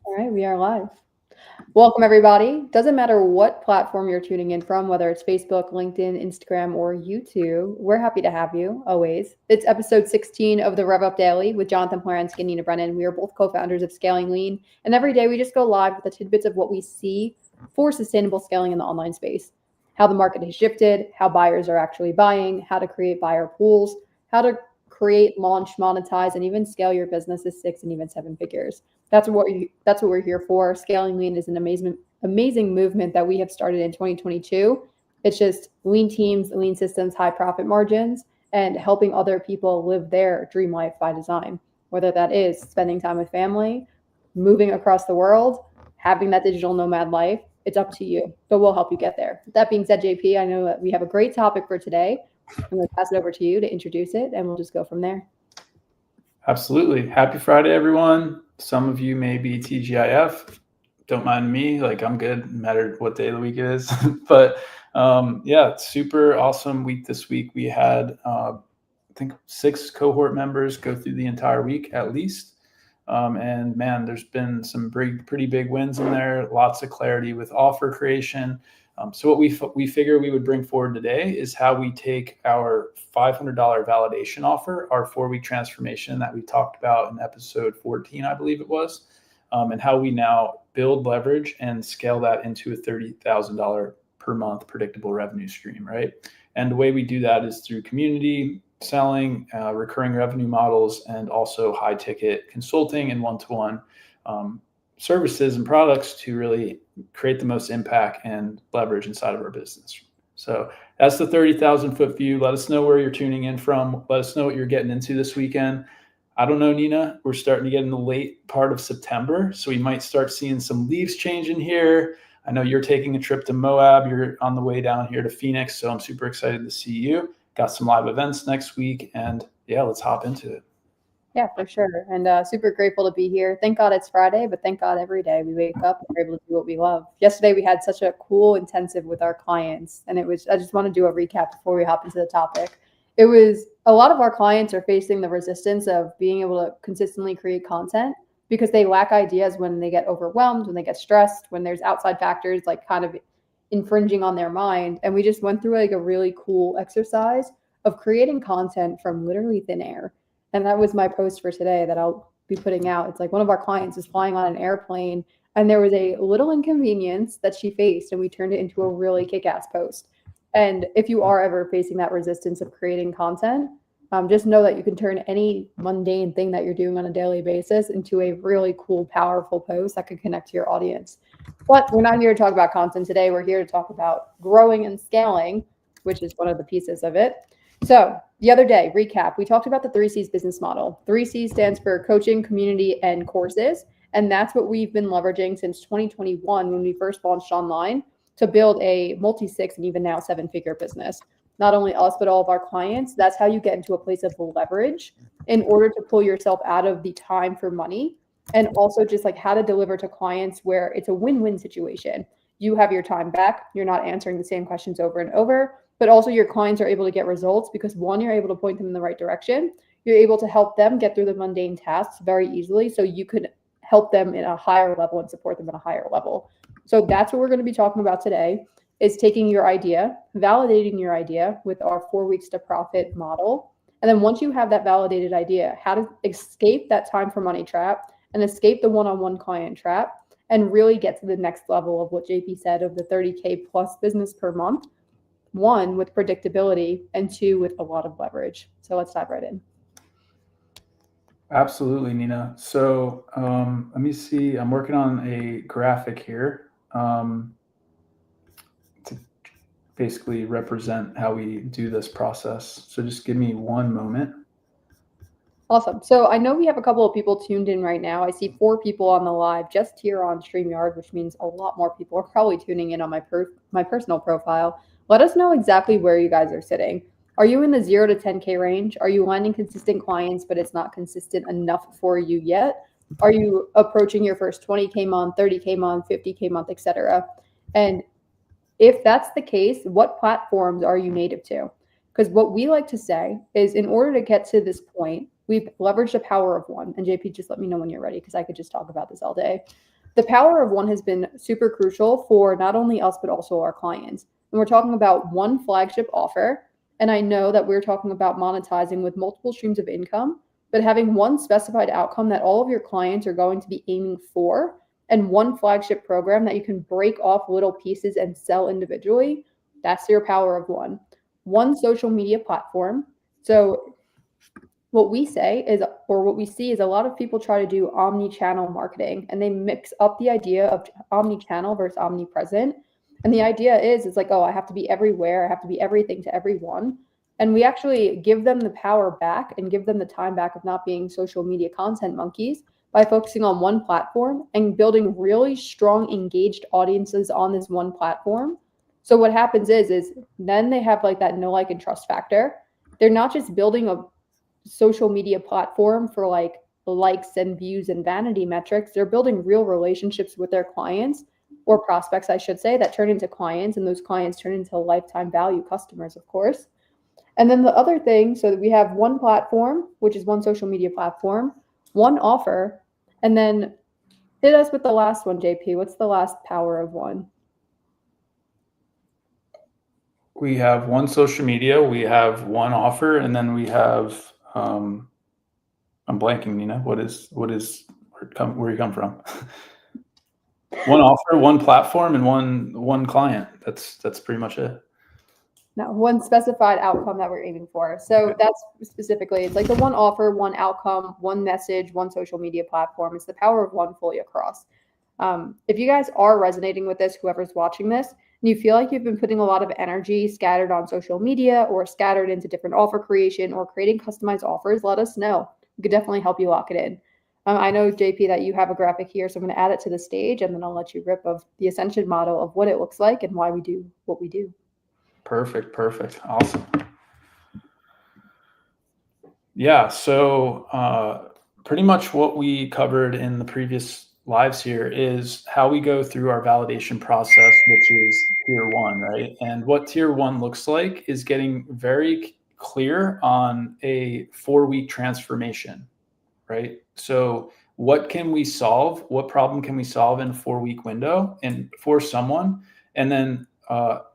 All right, we are live. Welcome, everybody. Doesn't matter what platform you're tuning in from, whether it's Facebook, LinkedIn, Instagram, or YouTube, we're happy to have you always. It's episode 16 of the RevUp Daily with Jonathan Poransky and Nina Brennan. We are both co-founders of Scaling Lean, and every day we just go live with the tidbits of what we see for sustainable scaling in the online space, how the market has shifted, how buyers are actually buying, how to create buyer pools, how to create, launch, monetize, and even scale your business to 6 and even 7 figures. That's what we're here for. Scaling Lean is an amazing movement that we have started in 2022. It's just lean teams, lean systems, high profit margins, and helping other people live their dream life by design. Whether that is spending time with family, moving across the world, having that digital nomad life, it's up to you. But we'll help you get there. That being said, JP, I know that we have a great topic for today. I'm going to pass it over to you to introduce it, and we'll just go from there. Absolutely. Happy Friday, everyone. Some of you may be TGIF. Don't mind me. Like, I'm good, no matter what day of the week it is. But yeah, super awesome week this week. We had, I think, 6 cohort members go through the entire week at least. And man, there's been some pretty big wins in there. Lots of clarity with offer creation. So what we figure we would bring forward today is how we take our $500 validation offer, our 4-week transformation that we talked about in episode 14, I believe it was, and how we now build leverage and scale that into a $30,000 per month predictable revenue stream, right? And the way we do that is through community selling, recurring revenue models, and also high ticket consulting and one-to-one services and products to really create the most impact and leverage inside of our business. So that's the 30,000 foot view. Let us know where you're tuning in from. Let us know what you're getting into this weekend. I don't know, Nina, we're starting to get in the late part of September, so we might start seeing some leaves changing here. I know you're taking a trip to Moab. You're on the way down here to Phoenix, so I'm super excited to see you. Got some live events next week, and yeah, let's hop into it. Yeah, for sure. And super grateful to be here. Thank God it's Friday, but thank God every day we wake up and we're able to do what we love. Yesterday we had such a cool intensive with our clients, and I just want to do a recap before we hop into the topic. It was a lot of our clients are facing the resistance of being able to consistently create content because they lack ideas when they get overwhelmed, when they get stressed, when there's outside factors like kind of infringing on their mind. And we just went through like a really cool exercise of creating content from literally thin air. And that was my post for today that I'll be putting out. It's like one of our clients is flying on an airplane and there was a little inconvenience that she faced and we turned it into a really kick-ass post. And if you are ever facing that resistance of creating content, just know that you can turn any mundane thing that you're doing on a daily basis into a really cool, powerful post that can connect to your audience. But we're not here to talk about content today. We're here to talk about growing and scaling, which is one of the pieces of it. So the other day, recap, we talked about the 3C's business model. 3C stands for coaching, community, and courses. And that's what we've been leveraging since 2021 when we first launched online to build a multi-6 and even now 7-figure business. Not only us, but all of our clients. That's how you get into a place of leverage in order to pull yourself out of the time for money, and also just like how to deliver to clients where it's a win-win situation. You have your time back. You're not answering the same questions over and over, but also your clients are able to get results because one, you're able to point them in the right direction. You're able to help them get through the mundane tasks very easily. So you could help them in a higher level and support them at a higher level. So that's what we're going to be talking about today, is taking your idea, validating your idea with our 4 weeks to profit model. And then once you have that validated idea, how to escape that time for money trap and escape the one-on-one client trap and really get to the next level of what JP said of the 30K plus business per month. 1, with predictability, and 2, with a lot of leverage. So let's dive right in. Absolutely, Nina. So let me see. I'm working on a graphic here to basically represent how we do this process. So just give me one moment. Awesome. So I know we have a couple of people tuned in right now. I see 4 people on the live just here on StreamYard, which means a lot more people are probably tuning in on my personal profile. Let us know exactly where you guys are sitting. Are you in the 0 to 10K range? Are you landing consistent clients, but it's not consistent enough for you yet? Are you approaching your first 20K month, 30K month, 50K month, etc.? And if that's the case, what platforms are you native to? Because what we like to say is in order to get to this point, we've leveraged the power of one. And JP, just let me know when you're ready because I could just talk about this all day. the power of one has been super crucial for not only us, but also our clients. And we're talking about one flagship offer. And I know that we're talking about monetizing with multiple streams of income, but having one specified outcome that all of your clients are going to be aiming for, and one flagship program that you can break off little pieces and sell individually. That's your power of one. One social media platform. So what we say is, or what we see is, a lot of people try to do omni-channel marketing, and they mix up the idea of omni-channel versus omnipresent. And the idea is, it's like, oh, I have to be everywhere. I have to be everything to everyone. And we actually give them the power back and give them the time back of not being social media content monkeys by focusing on one platform and building really strong, engaged audiences on this one platform. So what happens is then they have like that know, like, and trust factor. They're not just building a social media platform for like likes and views and vanity metrics. They're building real relationships with their clients, or prospects, I should say, that turn into clients, and those clients turn into lifetime value customers, of course. And then the other thing, so that we have one platform, which is one social media platform, one offer, and then hit us with the last one, JP. What's the last power of one? We have one social media, we have one offer, and then we have I'm blanking, Nina. Where you come from? One offer, one platform, and one client. That's pretty much it. No, one specified outcome that we're aiming for. So that's specifically, it's like the one offer, one outcome, one message, one social media platform. It's the power of one fully across. If you guys are resonating with this, whoever's watching this, and you feel like you've been putting a lot of energy scattered on social media or scattered into different offer creation or creating customized offers, let us know. We could definitely help you lock it in. I know, JP, that you have a graphic here, so I'm going to add it to the stage, and then I'll let you rip of the Ascension model of what it looks like and why we do what we do. Perfect. Awesome. Yeah, so pretty much what we covered in the previous lives here is how we go through our validation process, which is tier one, right? And what tier one looks like is getting very clear on a 4-week transformation, right? So what can we solve? What problem can we solve in a 4-week window and for someone? And then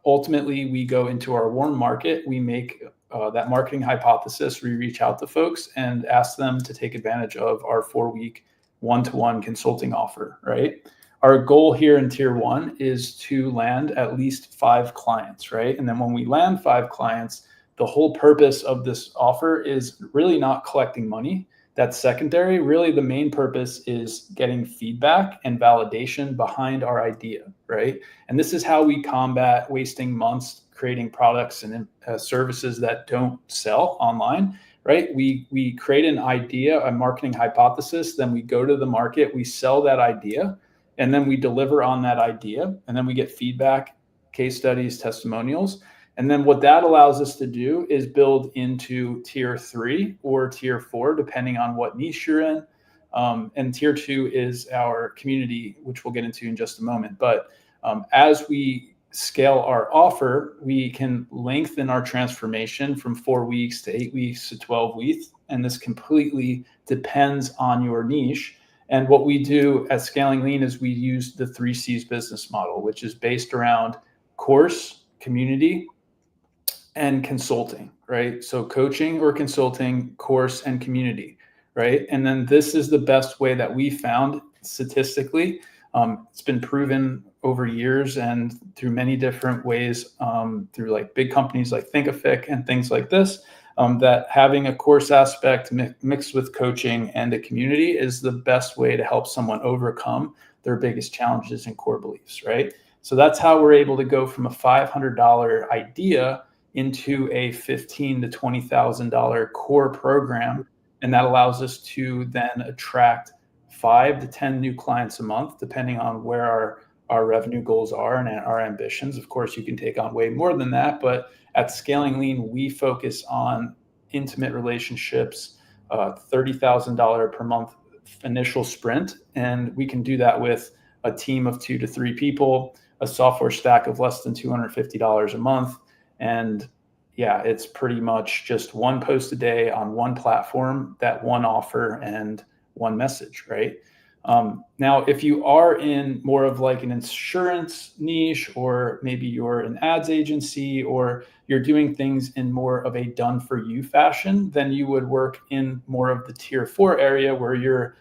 ultimately we go into our warm market. We make that marketing hypothesis. We reach out to folks and ask them to take advantage of our 4-week one-to-one consulting offer, right? Our goal here in tier one is to land at least 5 clients, right? And then when we land 5 clients, the whole purpose of this offer is really not collecting money. That's secondary. Really, the main purpose is getting feedback and validation behind our idea, right? And this is how we combat wasting months creating products and services that don't sell online, right? We create an idea, a marketing hypothesis, then we go to the market, we sell that idea, and then we deliver on that idea, and then we get feedback, case studies, testimonials. And then what that allows us to do is build into tier 3 or tier 4, depending on what niche you're in. And tier 2 is our community, which we'll get into in just a moment. But as we scale our offer, we can lengthen our transformation from 4 weeks to 8 weeks to 12 weeks. And this completely depends on your niche. And what we do at Scaling Lean is we use the 3 C's business model, which is based around course, community, and consulting, right? So coaching or consulting, course, and community, right? And then this is the best way that we found statistically. It's been proven over years and through many different ways, through like big companies like Thinkific and things like this, that having a course aspect mixed with coaching and a community is the best way to help someone overcome their biggest challenges and core beliefs, right? So that's how we're able to go from a $500 idea into a $15,000 to $20,000 core program. And that allows us to then attract 5 to 10 new clients a month, depending on where our revenue goals are and our ambitions. Of course, you can take on way more than that, but at Scaling Lean, we focus on intimate relationships, $30,000 per month initial sprint. And we can do that with a team of 2 to 3 people, a software stack of less than $250 a month. And yeah, it's pretty much just one post a day on one platform, that one offer and one message, right? Now, if you are in more of like an insurance niche, or maybe you're an ads agency, or you're doing things in more of a done for you fashion, then you would work in more of the tier 4 area where your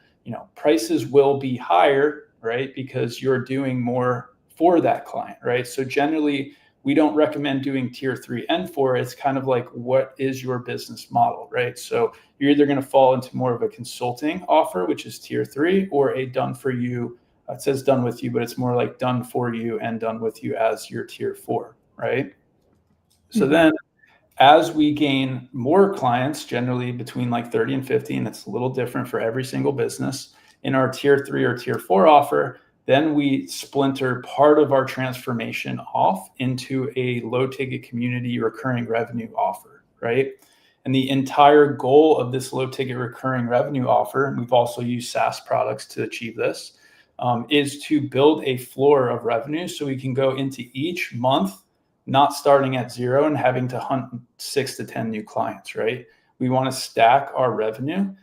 prices will be higher, right? Because you're doing more for that client, right? So generally, we don't recommend doing tier 3 and 4. It's kind of like, what is your business model, right? So you're either going to fall into more of a consulting offer, which is tier 3, or a done for you. It says done with you, but it's more like done for you and done with you as your tier 4, right? So then as we gain more clients, generally between like 30 and 50, and it's a little different for every single business, in our tier 3 or tier 4 offer, then we splinter part of our transformation off into a low ticket community recurring revenue offer, right? And the entire goal of this low ticket recurring revenue offer, and we've also used SaaS products to achieve this, is to build a floor of revenue so we can go into each month not starting at zero and having to hunt 6 to 10 new clients, right? We want to stack our revenue.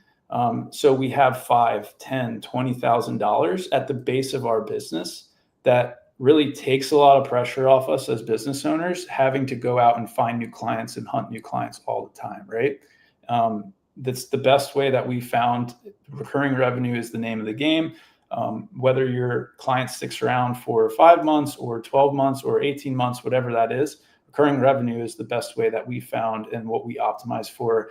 So we have $5, $10, $20,000 at the base of our business. That really takes a lot of pressure off us as business owners, having to go out and find new clients and hunt new clients all the time, right? That's the best way that we found. Recurring revenue is the name of the game. Whether your client sticks around for 5 months or 12 months or 18 months, whatever that is, recurring revenue is the best way that we found and what we optimize for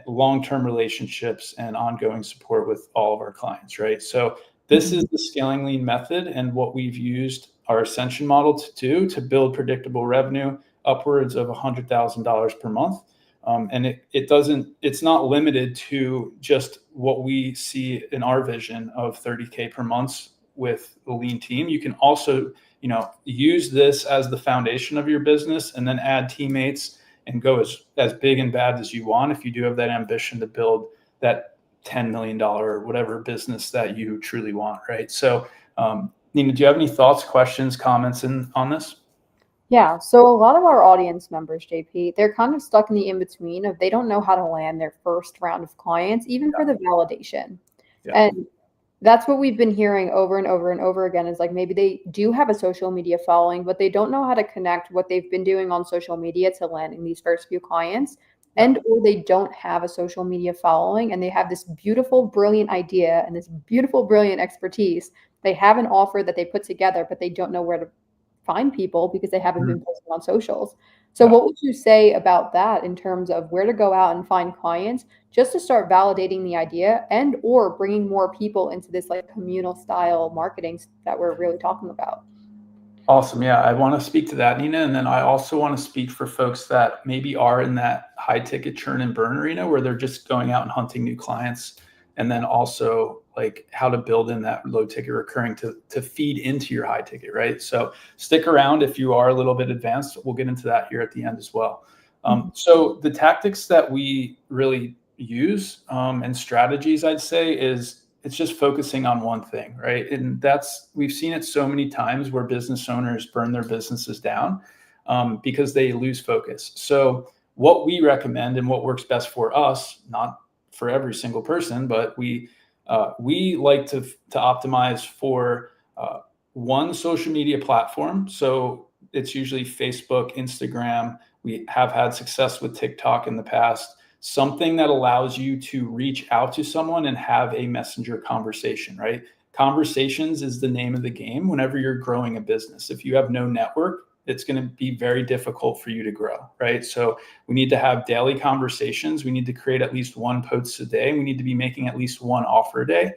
long-term relationships and ongoing support with all of our clients, right? So this is the scaling lean method, and what we've used our Ascension model to do to build predictable revenue upwards of $100,000 per month. And it's not limited to just what we see in our vision of 30K per month with the lean team. You can also, use this as the foundation of your business and then add teammates and go as big and bad as you want if you do have that ambition to build that $10 million or whatever business that you truly want, right? So, Nina, do you have any thoughts, questions, comments on this? Yeah, so a lot of our audience members, JP, they're kind of stuck in the in-between of they don't know how to land their first round of clients, even for the validation. Yeah. And that's what we've been hearing over and over and over again is like maybe they do have a social media following, but they don't know how to connect what they've been doing on social media to landing these first few clients. And or they don't have a social media following and they have this beautiful, brilliant idea and this beautiful, brilliant expertise. They have an offer that they put together, but they don't know where to find people because they haven't been posting on socials. So what would you say about that in terms of where to go out and find clients just to start validating the idea and or bringing more people into this like communal style marketing that we're really talking about? Awesome. Yeah, I want to speak to that, Nina. And then I also want to speak for folks that maybe are in that high ticket churn and burn arena where they're just going out and hunting new clients. And then also like how to build in that low ticket recurring to feed into your high ticket, right? So stick around if you are a little bit advanced. We'll get into that here at the end as well. So the tactics that we really use and strategies, I'd say, is it's just focusing on one thing, right? And we've seen it so many times where business owners burn their businesses down because they lose focus. So what we recommend and what works best for us, not for every single person, but we like to optimize for one social media platform. So it's usually Facebook, Instagram. We have had success with TikTok in the past. Something that allows you to reach out to someone and have a messenger conversation, right? Conversations is the name of the game whenever you're growing a business. If you have no network, it's going to be very difficult for you to grow, right? So we need to have daily conversations. We need to create at least one post a day. We need to be making at least one offer a day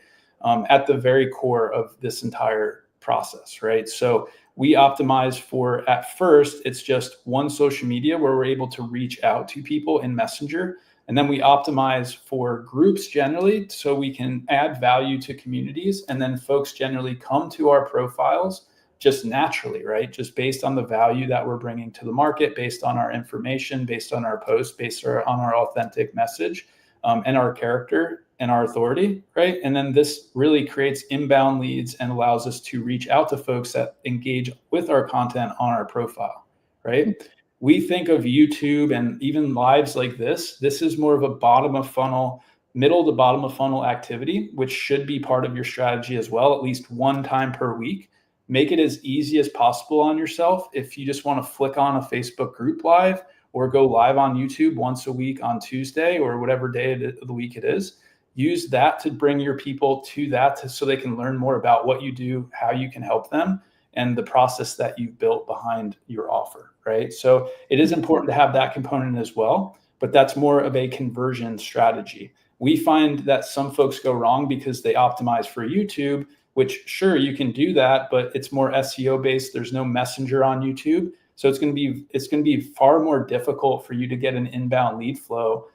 at the very core of this entire process, right? So we optimize for, at first, it's just one social media where we're able to reach out to people in Messenger. And then we optimize for groups generally so we can add value to communities. And then folks generally come to our profiles just naturally, right? Just based on the value that we're bringing to the market, based on our information, based on our posts, based on our authentic message and our character and our authority, right? And then this really creates inbound leads and allows us to reach out to folks that engage with our content on our profile, right? We think of YouTube and even lives like this is more of a bottom of funnel middle to bottom of funnel activity, which should be part of your strategy as well, at least one time per week. Make it as easy as possible on yourself. If you just want to flick on a Facebook group live or go live on YouTube once a week on Tuesday or whatever day of the week it is, use that to bring your people to that so they can learn more about what you do, how you can help them, and the process that you've built behind your offer, right? So it is important to have that component as well, but that's more of a conversion strategy. We find that some folks go wrong because they optimize for YouTube, which sure, you can do that, but it's more SEO based. There's no messenger on YouTube. So it's going to be far more difficult for you to get an inbound lead flow.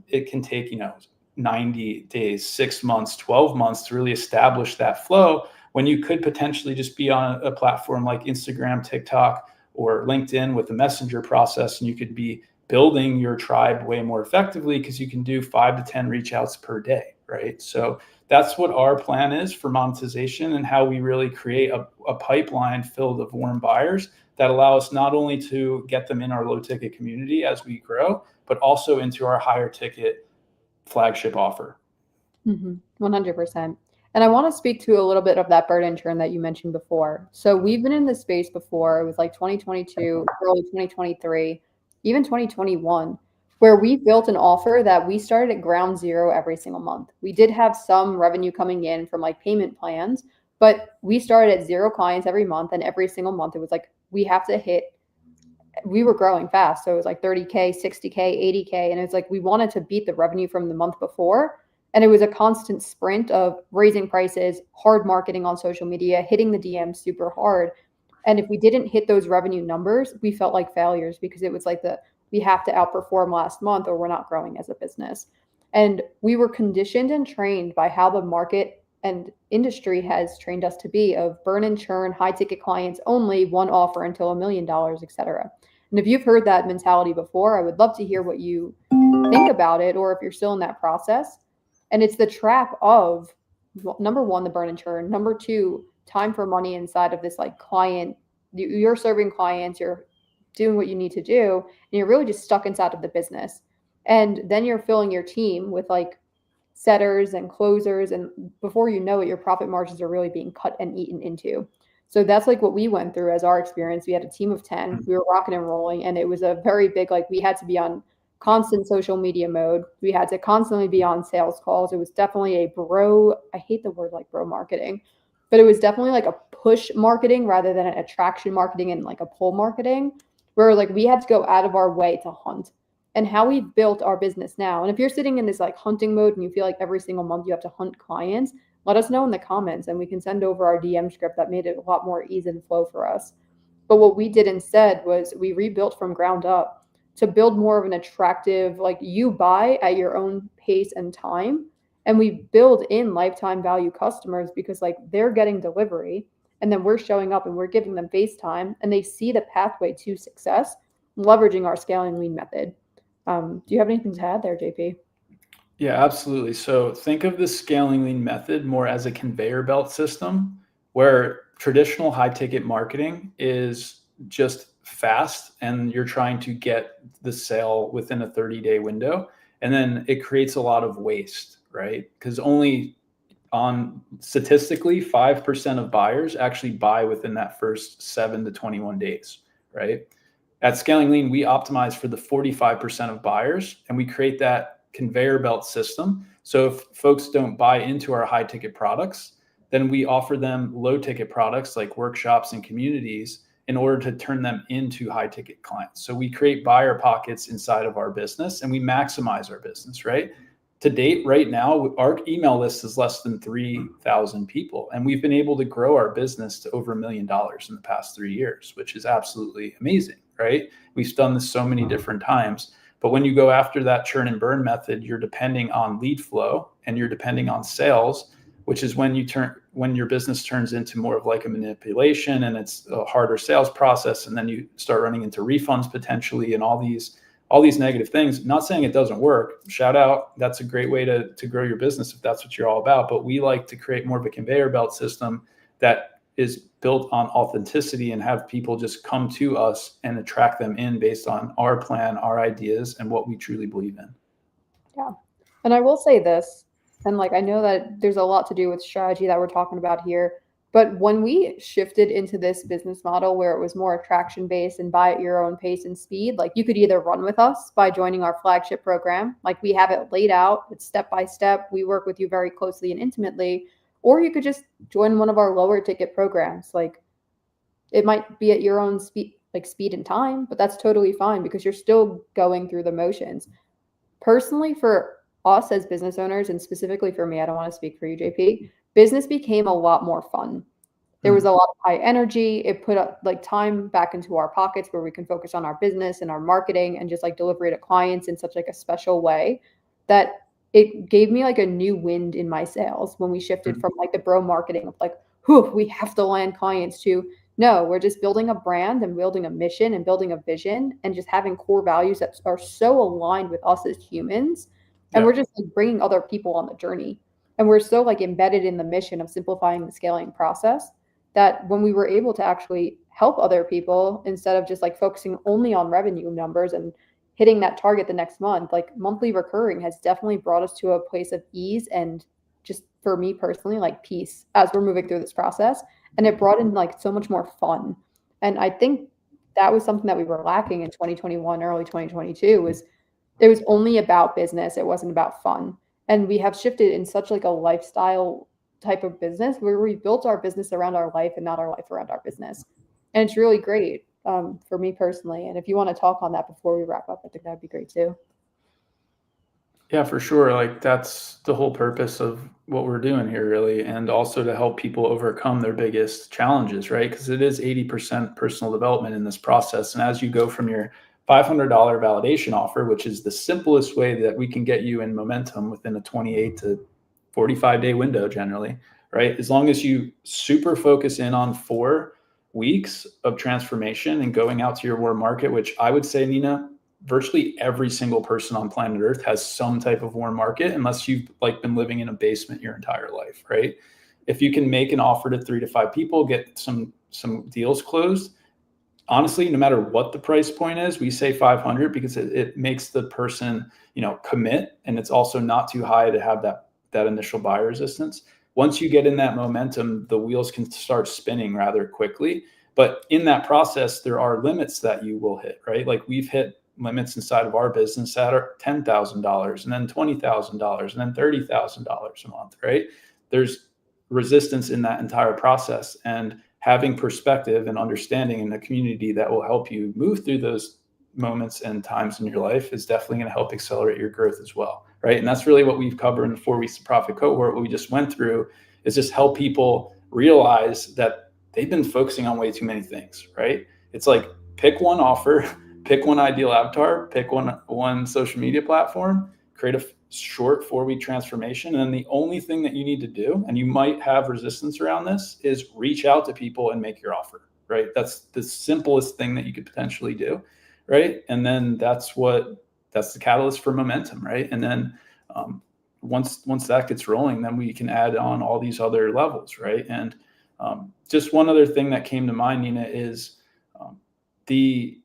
It can take, 90 days, 6 months, 12 months to really establish that flow, when you could potentially just be on a platform like Instagram, TikTok, or LinkedIn with the messenger process, and you could be building your tribe way more effectively because you can do 5 to 10 reach outs per day, right? So that's what our plan is for monetization, and how we really create a pipeline filled of warm buyers that allow us not only to get them in our low ticket community as we grow, but also into our higher ticket flagship offer. 100%. And I want to speak to a little bit of that burn and churn that you mentioned before. So we've been in this space before. It was like 2022, early 2023, even 2021, where we built an offer that we started at ground zero every single month. We did have some revenue coming in from like payment plans, but we started at 0 clients every month. And every single month it was like, we were growing fast. So it was like 30K, 60K, 80K. And it's like, we wanted to beat the revenue from the month before. And it was a constant sprint of raising prices, hard marketing on social media, hitting the DMs super hard. And if we didn't hit those revenue numbers, we felt like failures, because it was like we have to outperform last month or we're not growing as a business. And we were conditioned and trained by how the market and industry has trained us to be, of burn and churn, high ticket clients only, one offer until $1 million, et cetera. And if you've heard that mentality before, I would love to hear what you think about it, or if you're still in that process. And it's the trap of, number one, the burn and churn. Number two, time for money inside of this like client. You're serving clients, you're doing what you need to do, and you're really just stuck inside of the business. And then you're filling your team with like setters and closers. And before you know it, your profit margins are really being cut and eaten into. So that's like what we went through as our experience. We had a team of 10, we were rocking and rolling, and it was a very big, like, we had to be on constant social media mode. We had to constantly be on sales calls. It was definitely I hate the word like bro marketing, but it was definitely like a push marketing rather than an attraction marketing and like a pull marketing, where like we had to go out of our way to hunt. And how we've built our business now. And if you're sitting in this like hunting mode and you feel like every single month you have to hunt clients, let us know in the comments and we can send over our DM script that made it a lot more ease and flow for us. But what we did instead was we rebuilt from ground up to build more of an attractive, like, you buy at your own pace and time. And we build in lifetime value customers, because like they're getting delivery and then we're showing up and we're giving them FaceTime, and they see the pathway to success, leveraging our scaling lean method. Do you have anything to add there, JP? Yeah, absolutely. So think of the scaling lean method more as a conveyor belt system, where traditional high ticket marketing is just fast and you're trying to get the sale within a 30-day window. And then it creates a lot of waste, right? Because only statistically, 5% of buyers actually buy within that first 7 to 21 days, right? At Scaling Lean, we optimize for the 45% of buyers, and we create that conveyor belt system. So if folks don't buy into our high ticket products, then we offer them low ticket products like workshops and communities in order to turn them into high ticket clients. So we create buyer pockets inside of our business and we maximize our business, right? To date, right now, our email list is less than 3,000 people. And we've been able to grow our business to over $1 million in the past 3 years, which is absolutely amazing, right? We've done this so many different times. But when you go after that churn and burn method, you're depending on lead flow and you're depending on sales, which is when your business turns into more of like a manipulation and it's a harder sales process. And then you start running into refunds potentially and all these negative things. Not saying it doesn't work. Shout out. That's a great way to grow your business if that's what you're all about. But we like to create more of a conveyor belt system that is built on authenticity and have people just come to us and attract them in based on our plan, our ideas, and what we truly believe in. Yeah. And I will say this, and like I know that there's a lot to do with strategy that we're talking about here, but when we shifted into this business model where it was more attraction based and buy at your own pace and speed, like you could either run with us by joining our flagship program, like we have it laid out, it's step by step, we work with you very closely and intimately, or you could just join one of our lower ticket programs. Like it might be at your own speed, like speed and time, but that's totally fine because you're still going through the motions. Personally, for us as business owners, and specifically for me, I don't want to speak for you, JP, business became a lot more fun. There was Mm. a lot of high energy. It put like time back into our pockets where we can focus on our business and our marketing and just like delivery to clients in such like a special way that it gave me like a new wind in my sales when we shifted Mm. from like the bro marketing of like, whew, we have to land clients to no, we're just building a brand and building a mission and building a vision and just having core values that are so aligned with us as humans. And Yeah. we're just like bringing other people on the journey. And we're so like embedded in the mission of simplifying the scaling process that when we were able to actually help other people instead of just like focusing only on revenue numbers and hitting that target the next month, like monthly recurring has definitely brought us to a place of ease and just for me personally, like peace as we're moving through this process. And it brought in like so much more fun. And I think that was something that we were lacking in 2021, early 2022 was it was only about business. It wasn't about fun. And we have shifted in such like a lifestyle type of business where we built our business around our life and not our life around our business. And it's really great for me personally. And if you want to talk on that before we wrap up, I think that'd be great too. Yeah, for sure. Like that's the whole purpose of what we're doing here, really, and also to help people overcome their biggest challenges, right? Because it is 80% personal development in this process. And as you go from your $500 validation offer, which is the simplest way that we can get you in momentum within a 28 to 45-day window, generally, right? As long as you super focus in on 4 weeks of transformation and going out to your warm market, which I would say, Nina, virtually every single person on planet Earth has some type of warm market, unless you've like been living in a basement your entire life, right? If you can make an offer to 3 to 5 people, get some deals closed. Honestly, no matter what the price point is, we say 500 because it makes the person, commit, and it's also not too high to have that initial buyer resistance. Once you get in that momentum, the wheels can start spinning rather quickly. But in that process, there are limits that you will hit, right? Like we've hit limits inside of our business that are $10,000 and then $20,000 and then $30,000 a month, right? There's resistance in that entire process, and having perspective and understanding in a community that will help you move through those moments and times in your life is definitely going to help accelerate your growth as well, right? And that's really what we've covered in the 4 weeks of profit cohort. What we just went through is just help people realize that they've been focusing on way too many things, right? It's like pick one offer, pick one ideal avatar, pick one social media platform, create a short 4 week transformation. And then the only thing that you need to do, and you might have resistance around this, is reach out to people and make your offer, right? That's the simplest thing that you could potentially do, right? And then that's the catalyst for momentum, right? And then once that gets rolling, then we can add on all these other levels, right? And just one other thing that came to mind, Nina, is the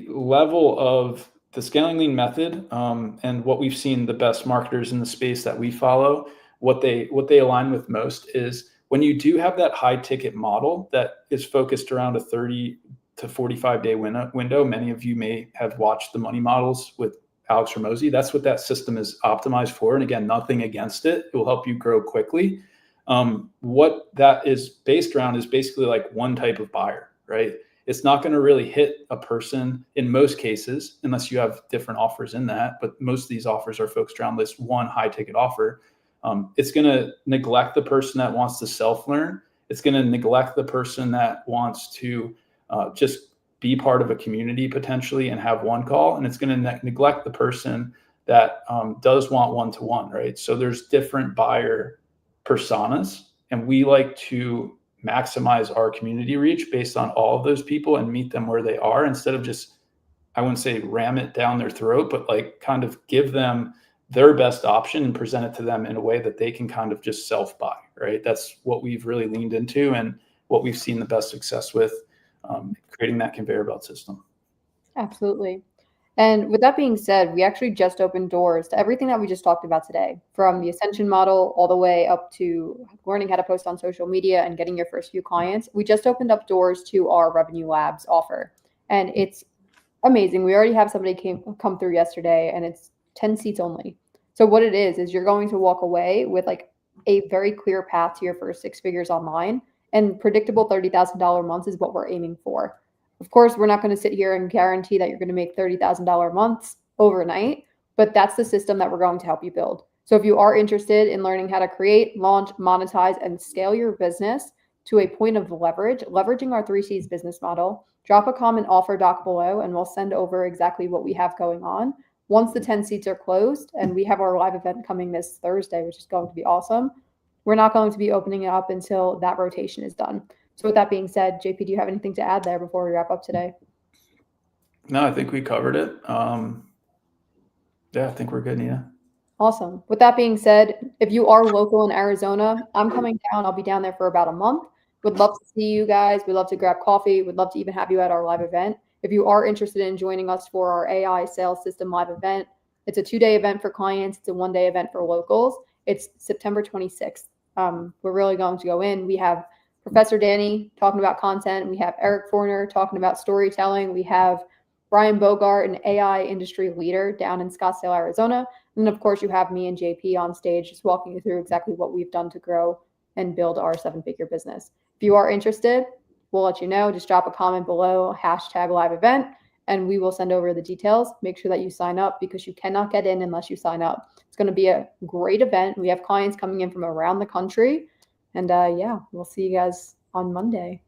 level of the scaling lean method, and what we've seen the best marketers in the space that we follow, what they align with most is when you do have that high ticket model that is focused around a 30 to 45-day window. Many of you may have watched the money models with Alex Ramosi. That's what that system is optimized for. And again, nothing against it. It will help you grow quickly. What that is based around is basically like one type of buyer, right? It's not going to really hit a person in most cases, unless you have different offers in that. But most of these offers are focused around this one high ticket offer. It's going to neglect the person that wants to self-learn. It's going to neglect the person that wants to just be part of a community potentially and have one call. And it's going to neglect the person that does want one-to-one, right? So there's different buyer personas, and we like to maximize our community reach based on all of those people and meet them where they are, instead of just, I wouldn't say ram it down their throat, but like kind of give them their best option and present it to them in a way that they can kind of just self-buy, right? That's what we've really leaned into and what we've seen the best success with, creating that conveyor belt system. Absolutely. And with that being said, we actually just opened doors to everything that we just talked about today, from the ascension model all the way up to learning how to post on social media and getting your first few clients. We just opened up doors to our Revenue Labs offer, and it's amazing. We already have somebody come through yesterday, and it's 10 seats only. So what it is you're going to walk away with like a very clear path to your first six figures online, and predictable $30,000 months is what we're aiming for. Of course, we're not going to sit here and guarantee that you're going to make $30,000 months overnight, but that's the system that we're going to help you build. So if you are interested in learning how to create, launch, monetize, and scale your business to a point of leveraging our 3Cs business model, drop a comment offer doc below and we'll send over exactly what we have going on. Once the 10 seats are closed, and we have our live event coming this Thursday, which is going to be awesome, we're not going to be opening it up until that rotation is done. So with that being said, JP, do you have anything to add there before we wrap up today? No, I think we covered it. Yeah, I think we're good, Nina. Awesome. With that being said, if you are local in Arizona, I'm coming down. I'll be down there for about a month. Would love to see you guys. We'd love to grab coffee. Would love to even have you at our live event. If you are interested in joining us for our AI sales system live event, it's a 2-day event for clients. It's a 1-day event for locals. It's September 26th. We're really going to go in. We have Professor Danny talking about content. We have Eric Forner talking about storytelling. We have Brian Bogart, an AI industry leader down in Scottsdale, Arizona. And of course, you have me and JP on stage just walking you through exactly what we've done to grow and build our 7-figure business. If you are interested, we'll let you know. Just drop a comment below, #live event, and we will send over the details. Make sure that you sign up because you cannot get in unless you sign up. It's going to be a great event. We have clients coming in from around the country. And yeah, we'll see you guys on Monday.